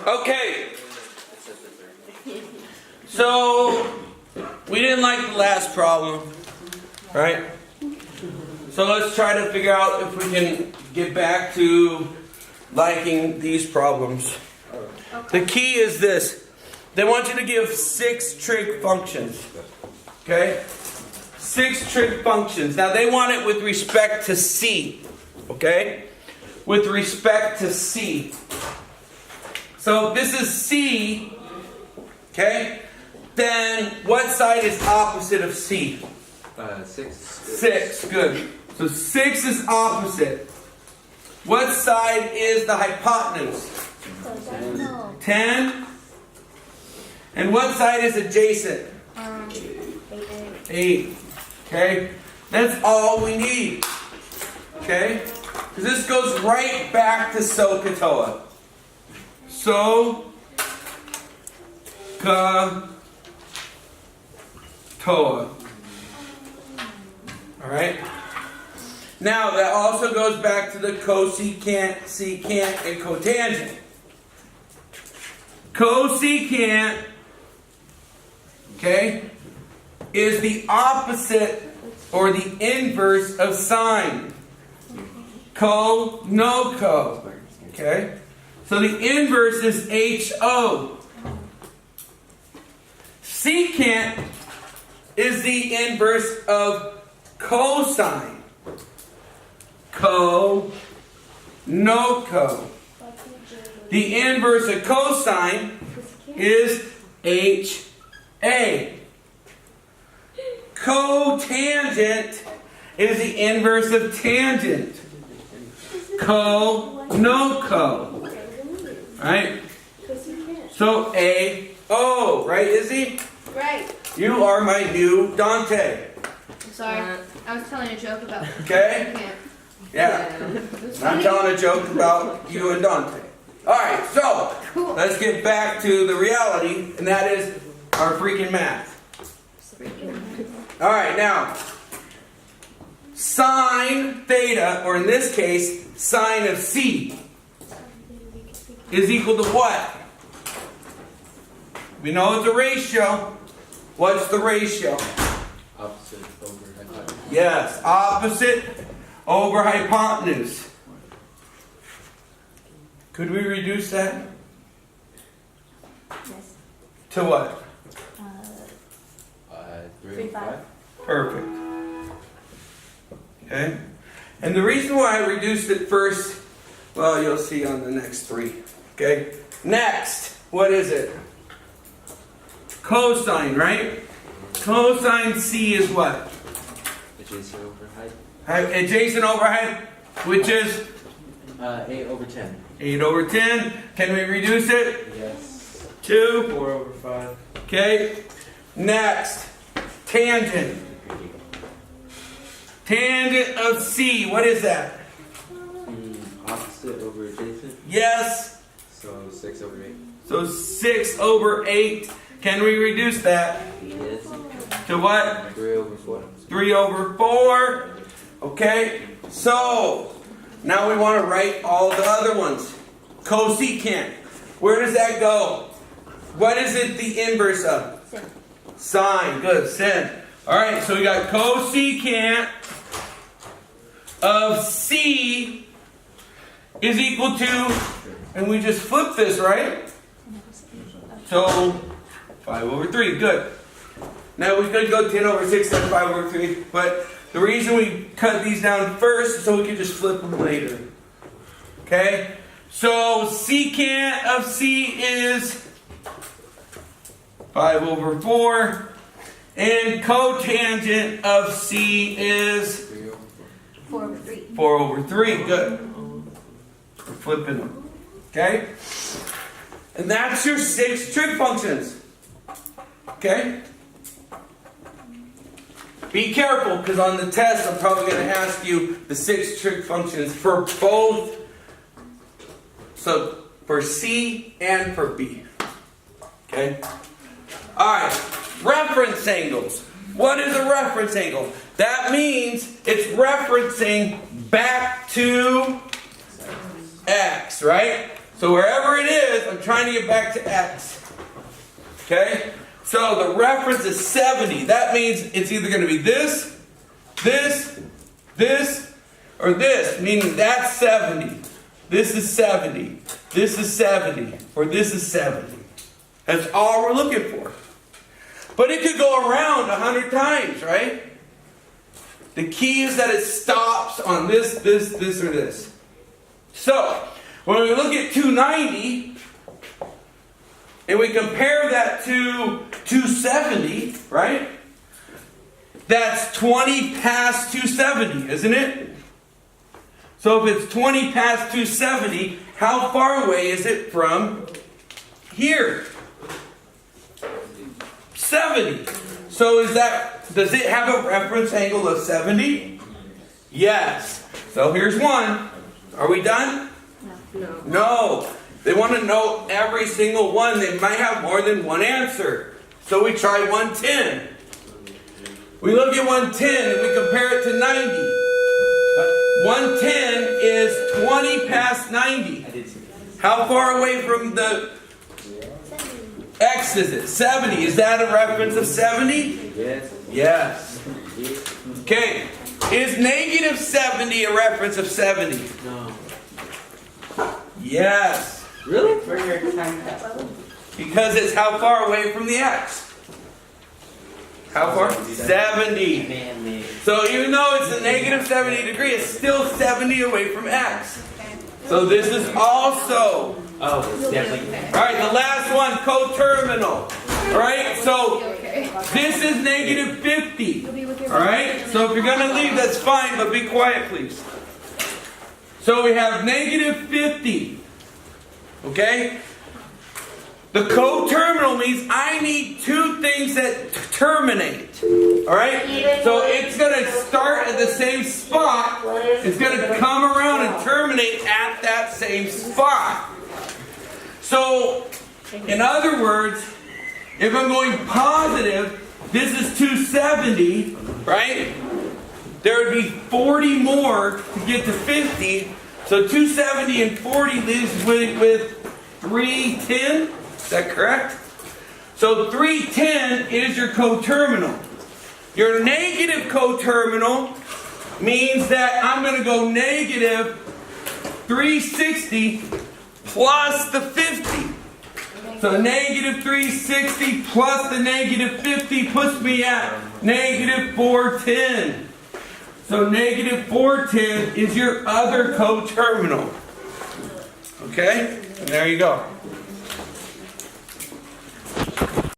Okay. So, we didn't like the last problem, right? So let's try to figure out if we can get back to liking these problems. The key is this. They want you to give 6 trig functions. Okay? 6 trig functions. Now they want it with respect to C. Okay? With respect to C. So if this is C, okay, then what side is opposite of C? 6. 6, good. So 6 is opposite. What side is the hypotenuse? 10. And what side is adjacent? 8. Okay? That's all we need. Okay? Because this goes right back to SOHCAHTOA. SOHCAHTOA. Alright? Now, that also goes back to the cosecant, secant, and cotangent. Cosecant, okay, is the opposite or the inverse of sine. Co, no co. Okay? So the inverse is HO. Secant is the inverse of cosine. Co, no co. The inverse of cosine is HA. Cotangent is the inverse of tangent. Co, no co. Right? So AO, right, Izzy? Right. You are my new Dante. I'm sorry. I was telling a joke about. Okay? Yeah. I'm telling a joke about you and Dante. Alright, so let's get back to the reality, and that is our freaking math. Alright, now, sine theta, or in this case, sine of C, is equal to what? We know it's a ratio. What's the ratio? Opposite over hypotenuse. Yes, opposite over hypotenuse. Could we reduce that? Yes. To what? 3 and 5. Perfect. Okay? And the reason why I reduced it first, well, you'll see on the next 3. Okay? Next, what is it? Cosine, right? Cosine C is what? Adjacent over height. Adjacent over height, which is 8 over 10. 8 over 10. Can we reduce it? Yes. 2. 4 over 5. Okay. Next, tangent. Tangent of C, what is that? Opposite over adjacent. Yes. So 6 over 8. So 6 over 8. Can we reduce that? Yes. To what? 3 over 4. 3 over 4. Okay. So, now we want to write all the other ones. Cosecant. Where does that go? What is it the inverse of? Sin. Sine. Good. Sin. Alright, so we got cosecant of C is equal to, and we just flip this, right? So, 5 over 3. Good. Now we could go 10 over 6 and 5 over 3, but the reason we cut these down first is so we can just flip them later. Okay? So, secant of C is 5 over 4. And cotangent of C is 3 over 4 over 3. 4 over 3. Good. We're flipping them. Okay? And that's your 6 trig functions. Okay? Be careful, because on the test I'm probably going to ask you the 6 trig functions for both. So, for C and for B. Okay? Alright. Reference angles. What is a reference angle? That means it's referencing back to X, right? So wherever it is, I'm trying to get back to x. Okay? So the reference is 70. That means it's either going to be this, this, this, or this. Meaning that's 70. This is 70. This is 70. Or this is 70. That's all we're looking for. But it could go around 100 times, right? The key is that it stops on this, this, this, or this. So, when we look at 290, and we compare that to 270, right? That's 20 past 270, isn't it? So if it's 20 past 270, how far away is it from here? 70. So does it have a reference angle of 70? Yes. So here's one. Are we done? No. No. They want to know every single one. They might have more than one answer. So we try 110. We look at 110 and we compare it to 90. But 110 is 20 past 90. How far away from the x is it? 70. Is that a reference of 70? Yes. Yes. Okay. Is negative 70 a reference of 70? No. Yes. Really? Because it's how far away from the x? How far? 70. So even though it's a negative 70 degree, it's still 70 away from x. So this is also... Oh, it's definitely. Alright, the last one, coterminal. Alright, so Okay. this is negative 50. You'll be with your Alright, so if you're going to leave, that's fine, but be quiet, please. So we have negative 50. Okay? The coterminal means I need two things that terminate. Alright? So it's going to start at the same spot. It's going to come around and terminate at that same spot. So, in other words, if I'm going positive, this is 270, right? There would be 40 more to get to 50. So 270 and 40 leaves with 310. Is that correct? So 310 is your coterminal. Your negative coterminal means that I'm going to go negative 360 plus the 50. So negative 360 plus the negative 50 puts me at negative 410. So negative 410 is your other coterminal. Okay? And there you go.